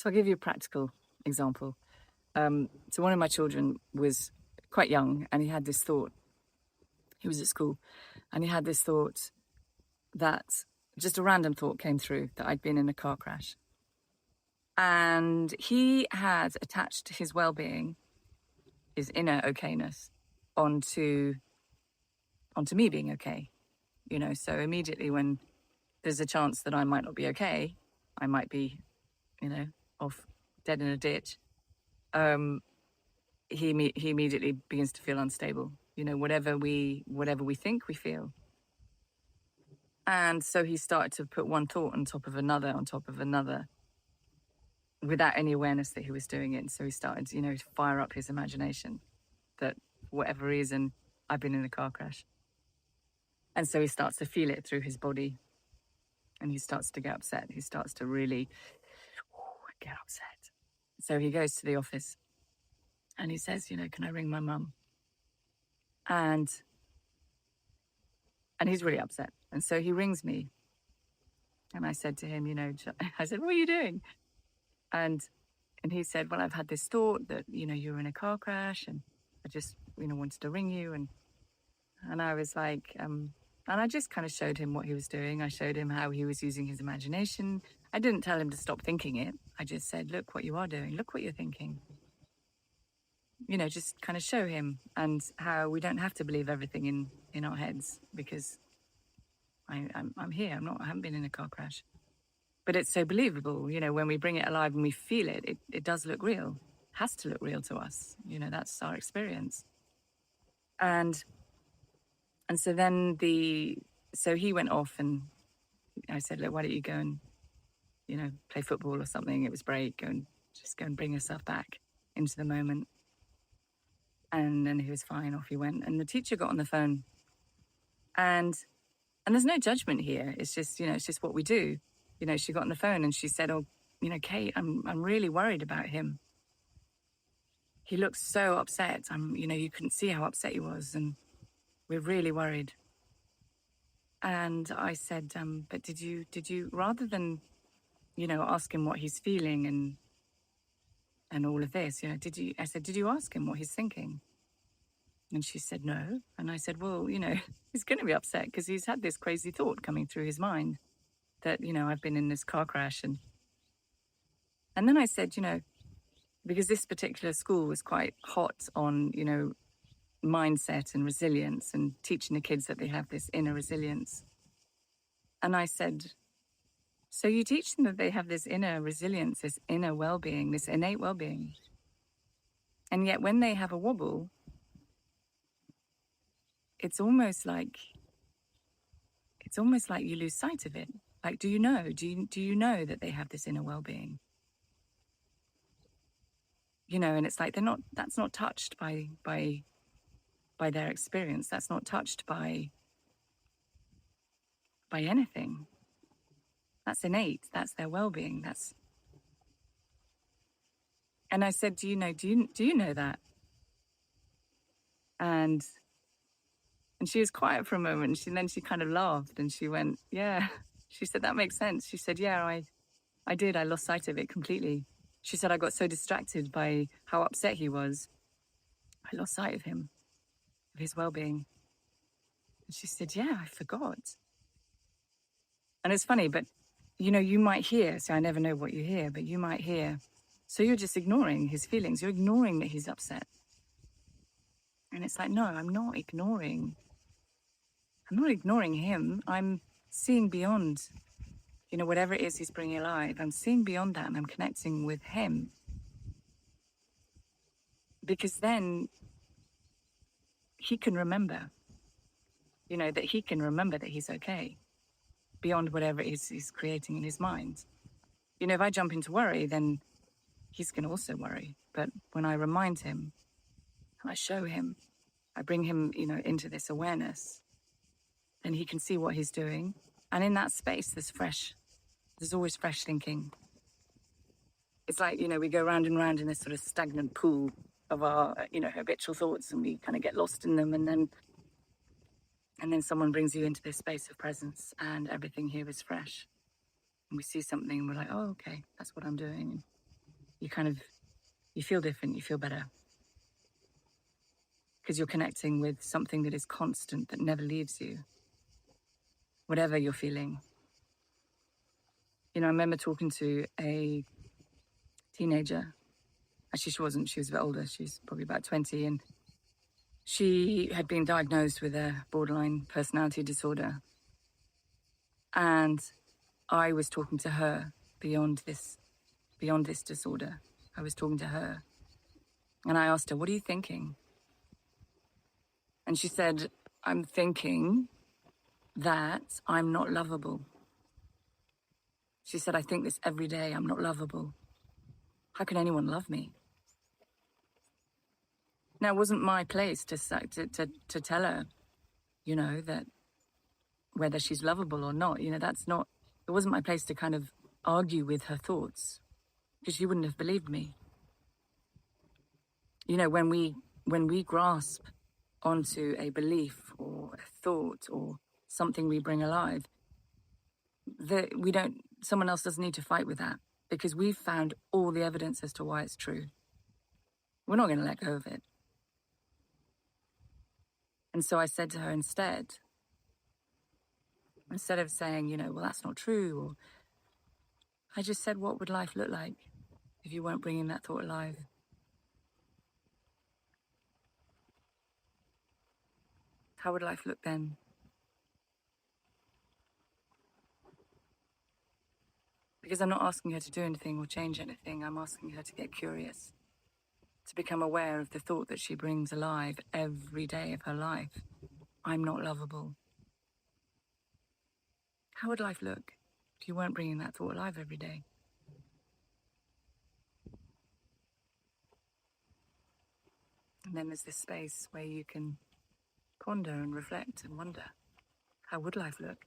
So I'll give you a practical example. So one of my children was quite young and he had this thought. He was at school and he had this thought that just a random thought came through that I'd been in a car crash. And he had attached his well-being, his inner okayness, onto me being okay. So immediately when there's a chance that I might not be okay, I might be, off dead in a ditch, he immediately begins to feel unstable. Whatever we think, we feel. And so he started to put one thought on top of another, without any awareness that he was doing it. So he started, to fire up his imagination that for whatever reason, I've been in a car crash. And so he starts to feel it through his body and he starts to get upset. He starts to really get upset. So he goes to the office and he says, can I ring my mum? And he's really upset. And so he rings me. And I said to him, I said, what are you doing? And he said, well, I've had this thought that, you were in a car crash and I just, wanted to ring you. And I was like, and I just kind of showed him what he was doing. I showed him how he was using his imagination. I didn't tell him to stop thinking it. I just said, look what you are doing. Look what you're thinking. Just kind of show him, and how we don't have to believe everything in our heads, because I'm here. I haven't been in a car crash. But it's so believable, when we bring it alive and we feel it, it does look real. It has to look real to us. That's our experience. And so then so he went off and I said, look, why don't you go and, play football or something? It was break. Go and bring yourself back into the moment. And then he was fine. Off he went. And the teacher got on the phone. And there's no judgment here. It's just, it's just what we do. She got on the phone and she said, oh, Kate, I'm really worried about him. He looks so upset. You couldn't see how upset he was. And we're really worried. And I said, but did you, rather than, ask him what he's feeling and all of this, I said, did you ask him what he's thinking? And she said, no. And I said, well, he's going to be upset because he's had this crazy thought coming through his mind that, I've been in this car crash. And then I said, because this particular school was quite hot on, mindset and resilience and teaching the kids that they have this inner resilience. And I said, so you teach them that they have this inner resilience, this inner well-being, this innate well-being. And yet when they have a wobble, it's almost like you lose sight of it. Like, do you know that they have this inner well-being? And it's like that's not touched by their experience. That's not touched by anything. That's innate. That's their well-being. And I said, do you know that? And she was quiet for a moment. And then she kind of laughed and she went, yeah. She said, that makes sense. She said, yeah, I did. I lost sight of it completely. She said, I got so distracted by how upset he was. I lost sight of him, of his well-being. And she said, yeah, I forgot. And it's funny, but, you might hear, so I never know what you hear, but you might hear. So you're just ignoring his feelings. You're ignoring that he's upset. And it's like, no, I'm not ignoring him. I'm seeing beyond, whatever it is he's bringing alive. I'm seeing beyond that and I'm connecting with him. Because then he can remember, that he can remember that he's okay beyond whatever it is he's creating in his mind. If I jump into worry, then he's going to also worry. But when I remind him, I show him, I bring him, into this awareness, then he can see what he's doing. And in that space, there's always fresh thinking. It's like, we go round and round in this sort of stagnant pool of our, habitual thoughts, and we kind of get lost in them. And then someone brings you into this space of presence and everything here is fresh. And we see something and we're like, oh, okay, that's what I'm doing. you feel different, you feel better. Because you're connecting with something that is constant, that never leaves you, whatever you're feeling. I remember talking to a teenager. Actually, she wasn't. She was a bit older. She was probably about 20. And she had been diagnosed with a borderline personality disorder. And I was talking to her beyond this disorder. I was talking to her. And I asked her, what are you thinking? And she said, I'm thinking that I'm not lovable. She said, I think this every day, I'm not lovable. How can anyone love me? Now, it wasn't my place to tell her, that whether she's lovable or not, it wasn't my place to kind of argue with her thoughts, because she wouldn't have believed me. When we grasp onto a belief or a thought or something we bring alive, someone else doesn't need to fight with that, because we've found all the evidence as to why it's true. We're not going to let go of it. And so I said to her, instead of saying, well, that's not true, or I just said, what would life look like if you weren't bringing that thought alive? How would life look then? Because I'm not asking her to do anything or change anything. I'm asking her to get curious, to become aware of the thought that she brings alive every day of her life. I'm not lovable. How would life look if you weren't bringing that thought alive every day? And then there's this space where you can ponder and reflect and wonder, how would life look?